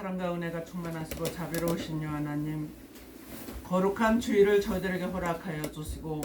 사랑과 은혜가 충만하시고 자비로우신 여 하나님, 거룩한 주일을 저희들에게 허락하여 주시고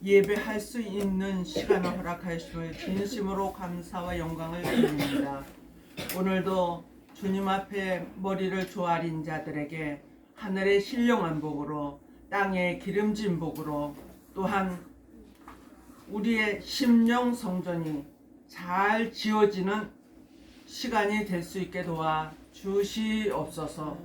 예배할 수 있는 시간을 허락하여 주심을 진심으로 감사와 영광을 드립니다. 오늘도 주님 앞에 머리를 조아린 자들에게 하늘의 신령한 복으로, 땅의 기름진 복으로, 또한 우리의 심령 성전이 잘 지어지는 시간이 될 수 있게 도와 주시옵소서.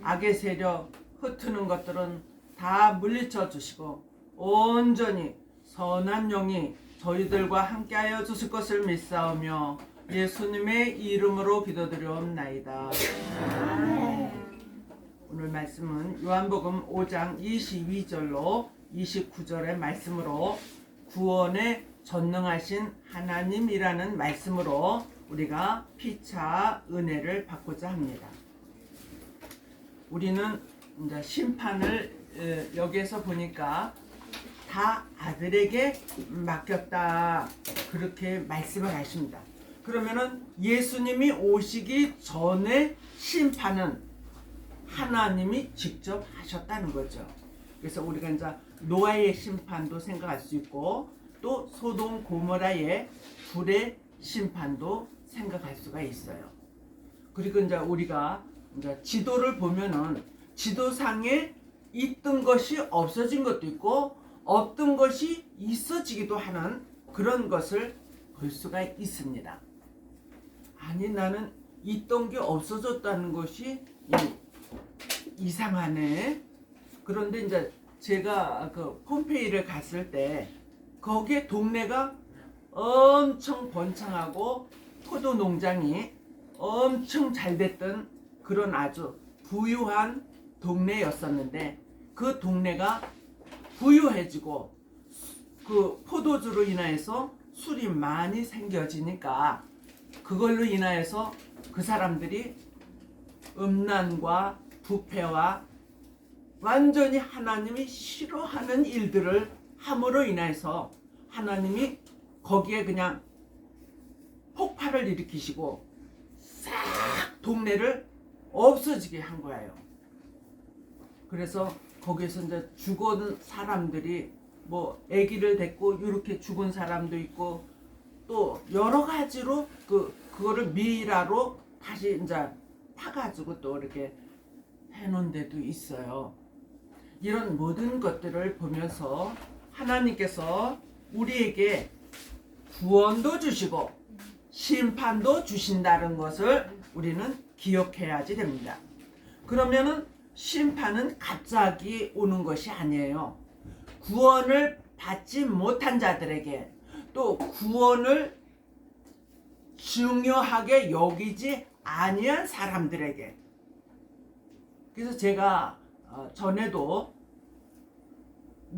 악의 세력, 흩트는 것들은 다 물리쳐 주시고 온전히 선한 영이 저희들과 함께하여 주실 것을 믿사오며 예수님의 이름으로 기도드리옵나이다. 오늘 말씀은 요한복음 5장 22절로 29절의 말씀으로 구원에 전능하신 하나님이라는 말씀으로 우리가 피차 은혜를 받고자 합니다. 우리는 이제 심판을 여기에서 보니까 다 아들에게 맡겼다, 그렇게 말씀을 하십니다. 그러면은 예수님이 오시기 전에 심판은 하나님이 직접 하셨다는 거죠. 그래서 우리가 이제 노아의 심판도 생각할 수 있고, 또 소돔 고모라의 불의 심판도 생각할 수가 있어요. 그리고 이제 우리가 이제 지도를 보면은 지도상에 있던 것이 없어진 것도 있고 없던 것이 있어지기도 하는 그런 것을 볼 수가 있습니다. 아니, 나는 있던 게 없어졌다는 것이 이상하네. 그런데 이제 제가 그 폼페이를 갔을 때 거기에 동네가 엄청 번창하고 포도 농장이 엄청 잘 됐던 그런 아주 부유한 동네였었는데, 그 동네가 부유해지고 그 포도주로 인하여서 술이 많이 생겨지니까 그걸로 인하여서 그 사람들이 음란과 부패와 완전히 하나님이 싫어하는 일들을 함으로 인해서 하나님이 거기에 그냥 폭발을 일으키시고 싹 동네를 없어지게 한 거예요. 그래서 거기에서 이제 죽은 사람들이 뭐 아기를 데리고 이렇게 죽은 사람도 있고, 또 여러 가지로 그거를 미라로 다시 이제 파가지고 또 이렇게 해놓은 데도 있어요. 이런 모든 것들을 보면서 하나님께서 우리에게 구원도 주시고 심판도 주신다는 것을 우리는 기억해야지 됩니다. 그러면은 심판은 갑자기 오는 것이 아니에요. 구원을 받지 못한 자들에게, 또 구원을 중요하게 여기지 아니한 사람들에게. 그래서 제가 전에도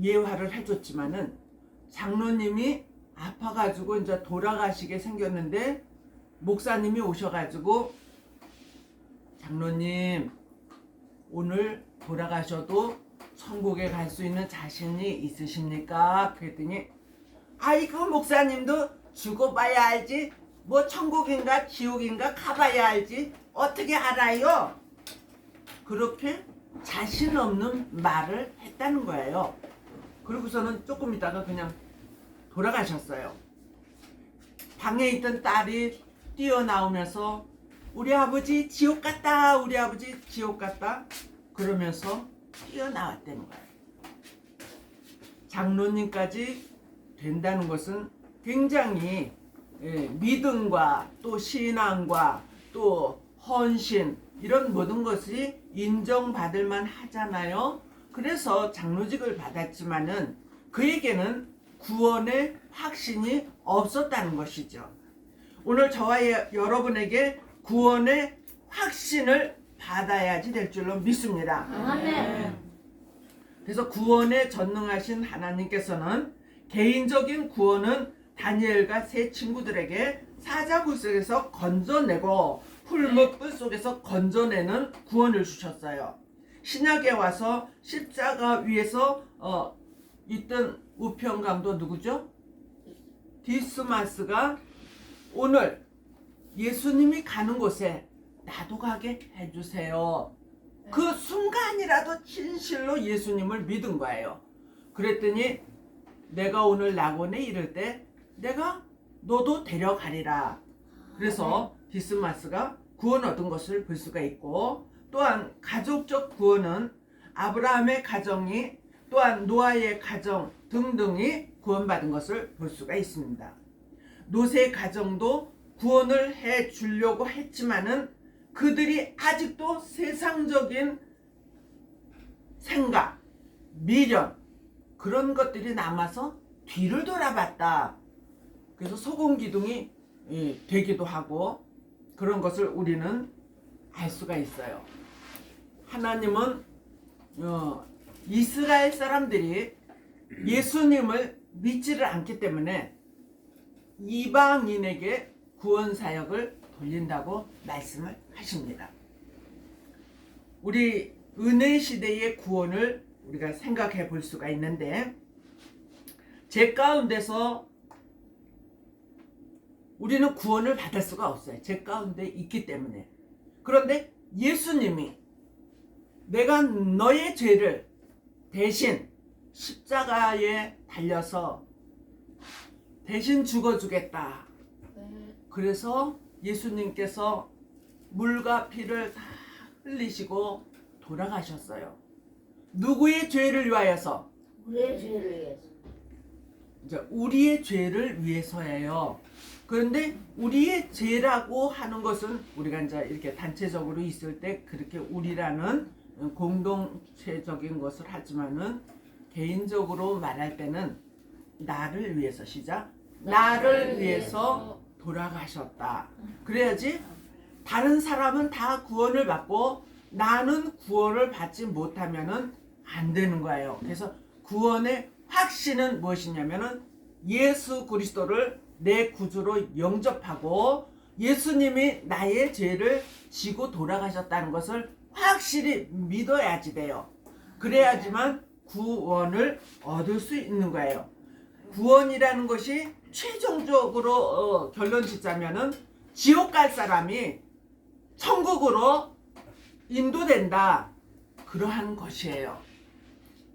예화를 해줬지만은 장로님이 아파가지고 이제 돌아가시게 생겼는데 목사님이 오셔가지고, 장로님 오늘 돌아가셔도 천국에 갈 수 있는 자신이 있으십니까? 그랬더니 아이고, 목사님도 죽어봐야 알지 뭐 천국인가 지옥인가 가봐야 알지 어떻게 알아요? 그렇게 자신 없는 말을 했다는 거예요. 그리고서는 조금 있다가 그냥 돌아가셨어요. 방에 있던 딸이 뛰어나오면서 우리 아버지 지옥 갔다, 우리 아버지 지옥 갔다 그러면서 뛰어나왔다는 거예요. 장로님까지 된다는 것은 굉장히 믿음과 또 신앙과 또 헌신, 이런 모든 것이 인정받을 만 하잖아요. 그래서 장로직을 받았지만은 그에게는 구원의 확신이 없었다는 것이죠. 오늘 저와 여러분에게 구원의 확신을 받아야지 될 줄로 믿습니다. 아멘. 그래서 구원에 전능하신 하나님께서는 개인적인 구원은 다니엘과 세 친구들에게 사자굴 속에서 건져내고 풀무불 속에서 건져내는 구원을 주셨어요. 신약에 와서 십자가 위에서 있던 우편강도 누구죠? 디스마스가 오늘 예수님이 가는 곳에 나도 가게 해주세요. 그 순간이라도 진실로 예수님을 믿은 거예요. 그랬더니 내가 오늘 낙원에 이를 때 내가 너도 데려가리라. 그래서 디스마스가 구원 얻은 것을 볼 수가 있고, 또한 가족적 구원은 아브라함의 가정이, 또한 노아의 가정 등등이 구원받은 것을 볼 수가 있습니다. 롯의 가정도 구원을 해 주려고 했지만은 그들이 아직도 세상적인 생각, 미련, 그런 것들이 남아서 뒤를 돌아봤다. 그래서 소금기둥이 되기도 하고, 그런 것을 우리는 알 수가 있어요. 하나님은 이스라엘 사람들이 예수님을 믿지를 않기 때문에 이방인에게 구원 사역을 돌린다고 말씀을 하십니다. 우리 은혜 시대의 구원을 우리가 생각해 볼 수가 있는데, 제 가운데서 우리는 구원을 받을 수가 없어요. 제 가운데 있기 때문에. 그런데 예수님이 내가 너의 죄를 대신 십자가에 달려서 대신 죽어주겠다. 그래서 예수님께서 물과 피를 다 흘리시고 돌아가셨어요. 누구의 죄를 위하여서? 우리의 죄를 위해서. 이제 우리의 죄를 위해서예요. 그런데 우리의 죄라고 하는 것은 우리가 이제 이렇게 단체적으로 있을 때 그렇게 우리라는 공동체적인 것을 하지만은, 개인적으로 말할 때는 나를 위해서, 시작. 나를 위해서 돌아가셨다. 그래야지 다른 사람은 다 구원을 받고 나는 구원을 받지 못하면은 안 되는 거예요. 그래서 구원의 확신은 무엇이냐면은 예수 그리스도를 내 구주로 영접하고 예수님이 나의 죄를 지고 돌아가셨다는 것을 확실히 믿어야지 돼요. 그래야지만 구원을 얻을 수 있는 거예요. 구원이라는 것이 최종적으로 결론 짓자면은 지옥 갈 사람이 천국으로 인도된다, 그러한 것이에요.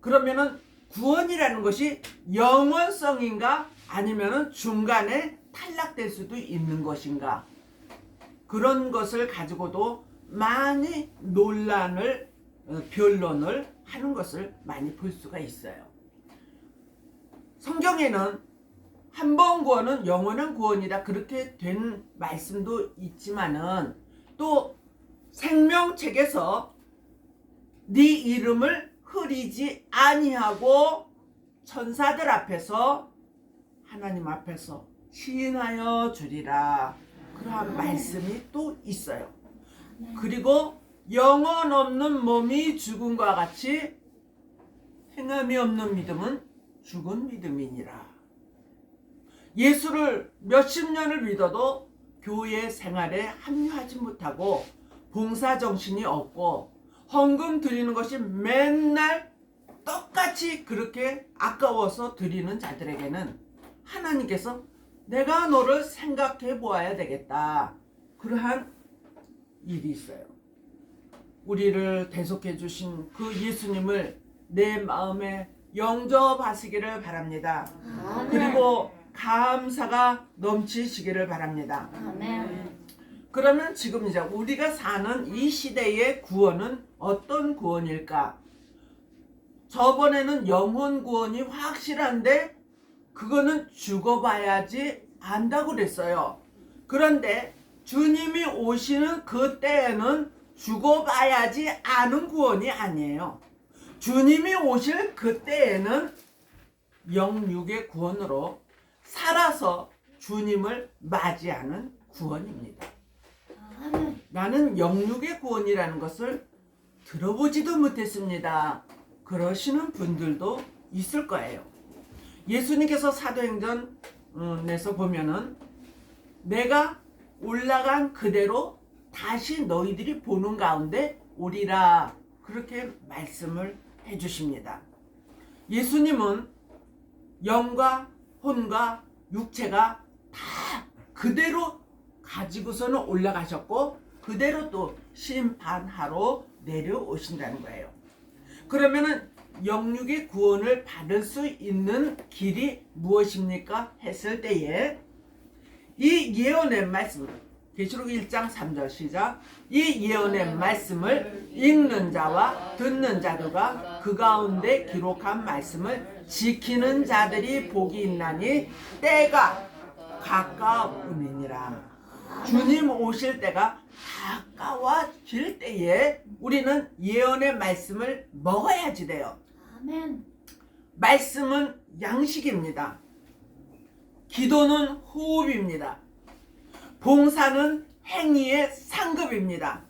그러면은 구원이라는 것이 영원성인가 아니면은 중간에 탈락될 수도 있는 것인가, 그런 것을 가지고도 많이 논란을 변론을 하는 것을 많이 볼 수가 있어요. 성경에는 한 번 구원은 영원한 구원이다, 그렇게 된 말씀도 있지만은 또 생명책에서 네 이름을 흐리지 아니하고 천사들 앞에서 하나님 앞에서 시인하여 주리라, 그러한 말씀이 또 있어요. 그리고 영혼 없는 몸이 죽음과 같이 행함이 없는 믿음은 죽은 믿음이니라. 예수를 몇십 년을 믿어도 교회 생활에 합류하지 못하고 봉사정신이 없고 헌금 드리는 것이 맨날 똑같이 그렇게 아까워서 드리는 자들에게는 하나님께서 내가 너를 생각해 보아야 되겠다, 그러한 일이 있어요. 우리를 대속해 주신 그 예수님을 내 마음에 영접하시기를 바랍니다. 아멘. 그리고 감사가 넘치시기를 바랍니다. 아멘. 그러면 지금 이제 우리가 사는 이 시대의 구원은 어떤 구원일까? 저번에는 영혼 구원이 확실한데 그거는 죽어봐야지 안다고 그랬어요. 그런데 주님이 오시는 그 때에는 죽어봐야지 아는 구원이 아니에요. 주님이 오실 그 때에는 영육의 구원으로 살아서 주님을 맞이하는 구원입니다. 아멘. 나는 영육의 구원이라는 것을 들어보지도 못했습니다, 그러시는 분들도 있을 거예요. 예수님께서 사도행전에서 보면은 내가 올라간 그대로 다시 너희들이 보는 가운데 오리라, 그렇게 말씀을 해주십니다. 예수님은 영과 혼과 육체가 다 그대로 가지고서는 올라가셨고 그대로 또 심판하러 내려오신다는 거예요. 그러면은 영육의 구원을 받을 수 있는 길이 무엇입니까? 했을 때에 이 예언의 말씀, 계시록 1장 3절 시작. 이 예언의 말씀을 읽는 자와 듣는 자들과 그 가운데 기록한 말씀을 지키는 자들이 복이 있나니 때가 가까우니라. 주님 오실 때가 가까워질 때에 우리는 예언의 말씀을 먹어야지 돼요. 아멘. 말씀은 양식입니다. 기도는 호흡입니다. 봉사는 행위의 상급입니다.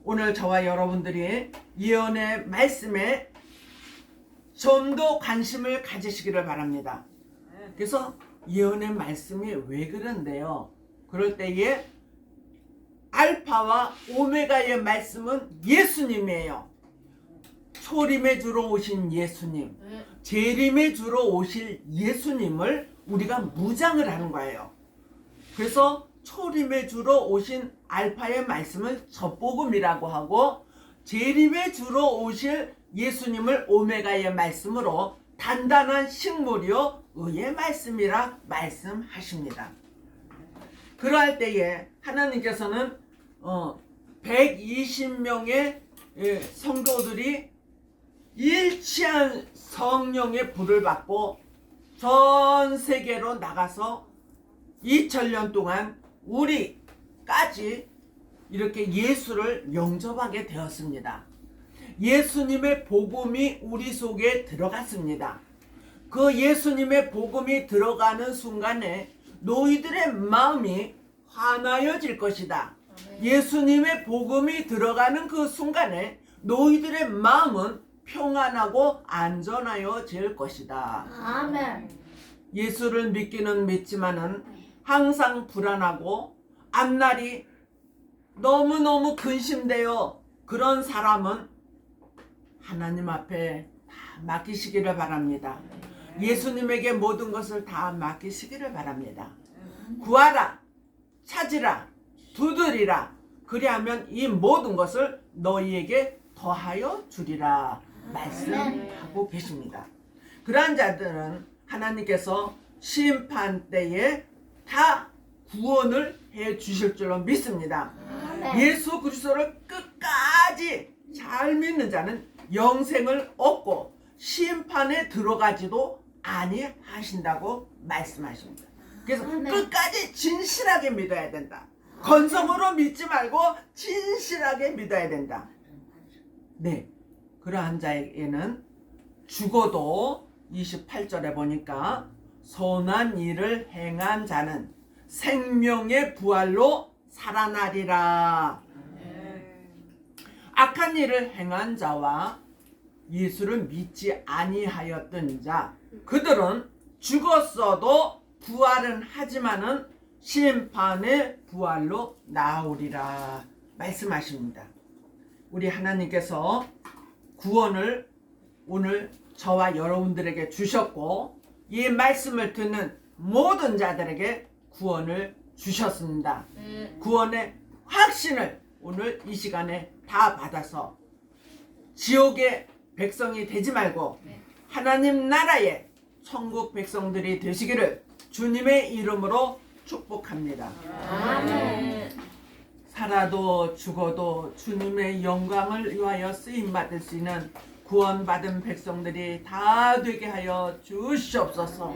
오늘 저와 여러분들이 예언의 말씀에 좀 더 관심을 가지시기를 바랍니다. 그래서 예언의 말씀이 왜 그런데요? 그럴 때에 알파와 오메가의 말씀은 예수님이에요. 초림의 주로 오신 예수님, 재림의 주로 오실 예수님을 우리가 무장을 하는 거예요. 그래서 초림의 주로 오신 알파의 말씀을 젖복음이라고 하고 재림의 주로 오실 예수님을 오메가의 말씀으로 단단한 식물이요 의의 말씀이라 말씀하십니다. 그러할 때에 하나님께서는 120명의 성도들이 일치한 성령의 불을 받고 전 세계로 나가서 2000년 동안 우리까지 이렇게 예수를 영접하게 되었습니다. 예수님의 복음이 우리 속에 들어갔습니다. 그 예수님의 복음이 들어가는 순간에 너희들의 마음이 환하여질 것이다. 예수님의 복음이 들어가는 그 순간에 너희들의 마음은 평안하고 안전하여질 것이다. 아멘. 예수를 믿기는 믿지만은 항상 불안하고 앞날이 너무너무 근심되어 그런 사람은 하나님 앞에 다 맡기시기를 바랍니다. 예수님에게 모든 것을 다 맡기시기를 바랍니다. 구하라, 찾으라, 두드리라. 그리하면 이 모든 것을 너희에게 더하여 주리라 말씀하고 계십니다. 그러한 자들은 하나님께서 심판 때에 다 구원을 해 주실 줄로 믿습니다. 아멘. 예수 그리스도를 끝까지 잘 믿는 자는 영생을 얻고 심판에 들어가지도 아니하신다고 말씀하십니다. 그래서 아멘. 끝까지 진실하게 믿어야 된다. 건성으로 믿지 말고 진실하게 믿어야 된다. 네, 그러한 자에게는 죽어도 28절에 보니까 선한 일을 행한 자는 생명의 부활로 살아나리라. 악한 일을 행한 자와 예수를 믿지 아니하였던 자, 그들은 죽었어도 부활은 하지만은 심판의 부활로 나오리라 말씀하십니다. 우리 하나님께서 구원을 오늘 저와 여러분들에게 주셨고 이 말씀을 듣는 모든 자들에게 구원을 주셨습니다. 구원의 확신을 오늘 이 시간에 다 받아서 지옥의 백성이 되지 말고 하나님 나라의 천국 백성들이 되시기를 주님의 이름으로 축복합니다. 아멘. 살아도 죽어도 주님의 영광을 위하여 쓰임받을 수 있는 구원받은 백성들이 다 되게 하여 주시옵소서.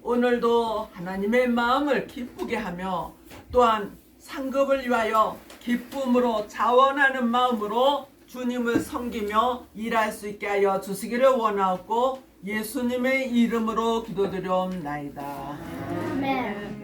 오늘도 하나님의 마음을 기쁘게 하며 또한 상급을 위하여 기쁨으로 자원하는 마음으로 주님을 섬기며 일할 수 있게 하여 주시기를 원하옵고 예수님의 이름으로 기도드려옵나이다. 아멘.